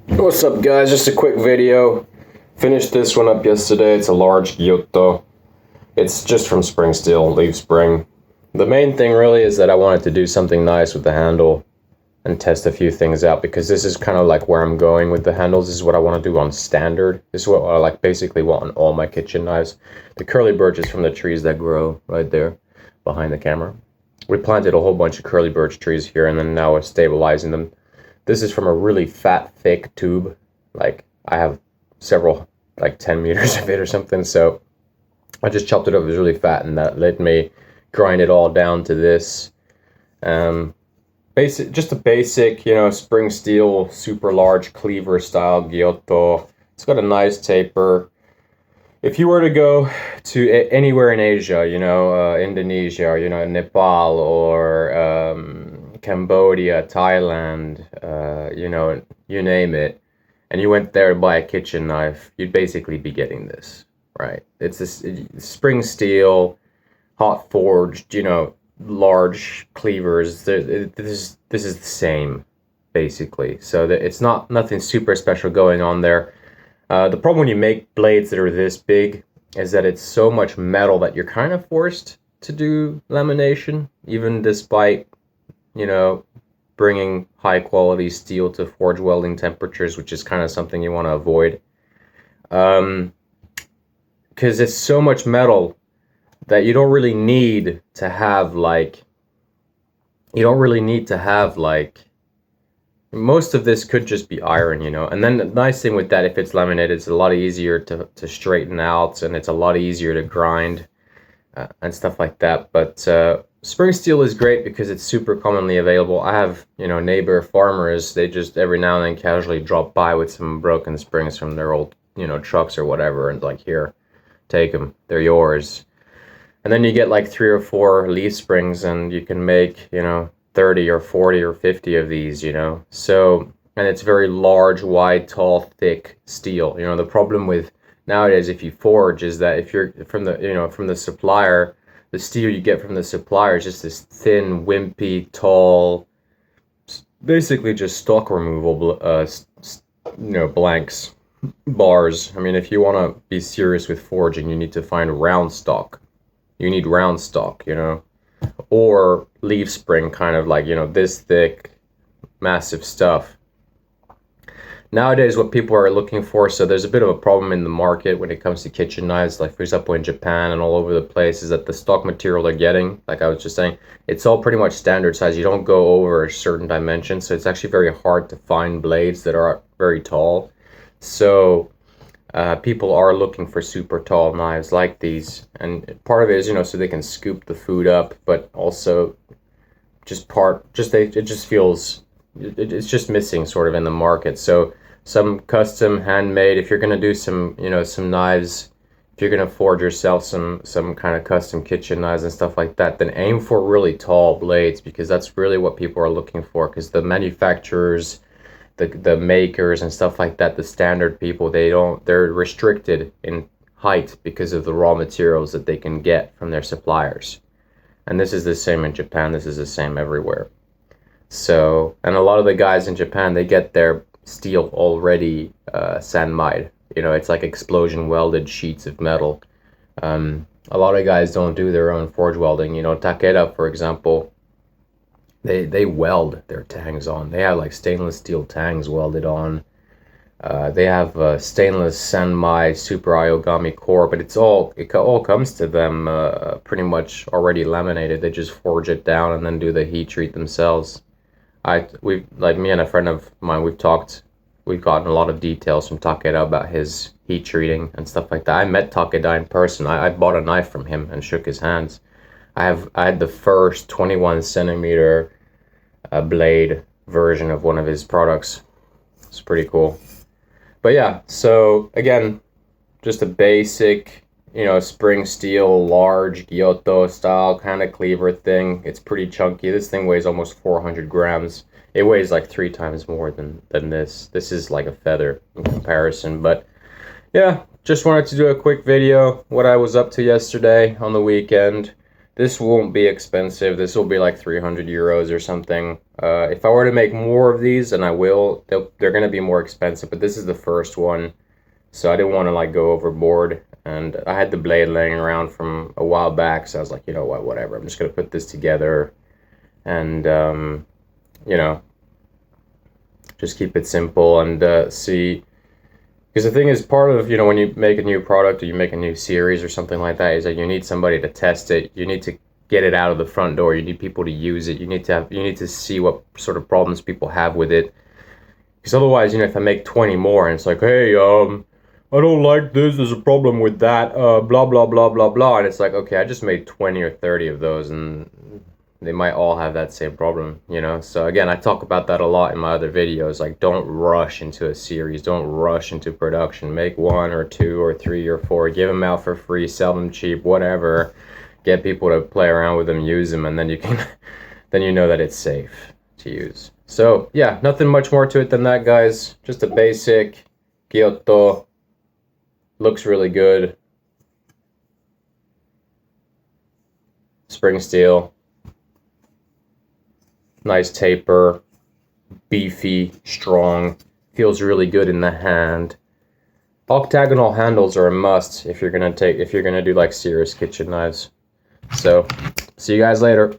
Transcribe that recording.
What's up, guys? Just a quick video. Finished this one up yesterday. It's a large Gyuoto. It's just from spring steel, leaf spring. The main thing really is that I wanted to do something nice with the handle and test a few things out, because this is kind of like where I'm going with the handles. This is what I want to do on standard. This is what I basically want on all my kitchen knives. The curly birch is from the trees that grow right there behind the camera. We planted a whole bunch of curly birch trees here, and then now we're stabilizing them. This is from a really fat, thick tube. Like, I have several, like 10 meters of it or something. So I just chopped it up. It was really fat, and that let me grind it all down to this. Just a basic, spring steel, super large cleaver style Gyuoto. It's got a nice taper. If you were to go to anywhere in Asia, Indonesia, or, Nepal, or Cambodia, Thailand, you name it, and you went there to buy a kitchen knife, you'd basically be getting this, right? It's this spring steel, hot forged, large cleavers. This is the same, basically. So that it's nothing super special going on there. The problem when you make blades that are this big is that it's so much metal that you're kind of forced to do lamination, even despite, bringing high quality steel to forge welding temperatures, which is kind of something you want to avoid. Because it's so much metal that you don't really need to have most of this could just be iron, and then the nice thing with that, if it's laminated, it's a lot easier to straighten out, and it's a lot easier to grind and stuff like that. But spring steel is great because it's super commonly available. I have, neighbor farmers, they just every now and then casually drop by with some broken springs from their old, trucks or whatever, and like, here, take them, they're yours. And then you get like 3 or 4 leaf springs, and you can make, 30 or 40 or 50 of these, So, and it's very large, wide, tall, thick steel. The problem with nowadays, if you forge, is that if you're from the supplier, the steel you get from the supplier is just this thin, wimpy, tall, basically just stock removal, blanks, bars. I mean, if you want to be serious with forging, you need to find round stock. You need round stock, or leaf spring, kind of like, this thick, massive stuff. Nowadays, what people are looking for, so there's a bit of a problem in the market when it comes to kitchen knives, like for example in Japan and all over the place, is that the stock material they're getting, like I was just saying, it's all pretty much standard size. You don't go over a certain dimension, so it's actually very hard to find blades that are very tall. So people are looking for super tall knives like these, and part of it is, so they can scoop the food up, but also it just feels, it's just missing sort of in the market. So some custom handmade, if you're going to do some, some knives, if you're going to forge yourself some kind of custom kitchen knives and stuff like that, then aim for really tall blades, because that's really what people are looking for. Because the manufacturers, the makers and stuff like that, the standard people, they're restricted in height because of the raw materials that they can get from their suppliers. And this is the same in Japan. This is the same everywhere. So, and a lot of the guys in Japan, they get their steel already sanmaid. It's like explosion welded sheets of metal. A lot of guys don't do their own forge welding. Takeda, for example, they weld their tangs on. They have like stainless steel tangs welded on. They have stainless sanmai super iogami core, but it all comes to them pretty much already laminated. They just forge it down and then do the heat treat themselves. Me and a friend of mine, we've gotten a lot of details from Takeda about his heat treating and stuff like that. I met Takeda in person. I bought a knife from him and shook his hands. I had the first 21 centimeter blade version of one of his products. It's pretty cool. But yeah, so again, just a basic, spring steel, large Gyuoto style kind of cleaver thing. It's pretty chunky. This thing weighs almost 400 grams. It weighs like 3 times more than this. This is like a feather in comparison. But yeah, just wanted to do a quick video, what I was up to yesterday on the weekend. This won't be expensive. This will be like 300 euros or something. If I were to make more of these, and I will, they're going to be more expensive, but this is the first one. So I didn't want to like go overboard. And I had the blade laying around from a while back. So I was like, you know what, whatever. I'm just going to put this together and, you know, just keep it simple and see. Because the thing is, part of, you know, when you make a new product or you make a new series or something like that, is that you need somebody to test it. You need to get it out of the front door. You need people to use it. You need to see what sort of problems people have with it. Because otherwise, you know, if I make 20 more and it's like, hey, I don't like this, there's a problem with that, blah, blah, blah, blah, blah. And it's like, okay, I just made 20 or 30 of those and they might all have that same problem, you know? So again, I talk about that a lot in my other videos. Like, don't rush into a series. Don't rush into production. Make 1 or 2 or 3 or 4. Give them out for free. Sell them cheap. Whatever. Get people to play around with them. Use them. And then you can, then you know that it's safe to use. So yeah, nothing much more to it than that, guys. Just a basic Gyuoto. Looks really good. Spring steel. Nice taper, beefy, strong, feels really good in the hand. Octagonal handles are a must if you're gonna do like serious kitchen knives. So, see you guys later.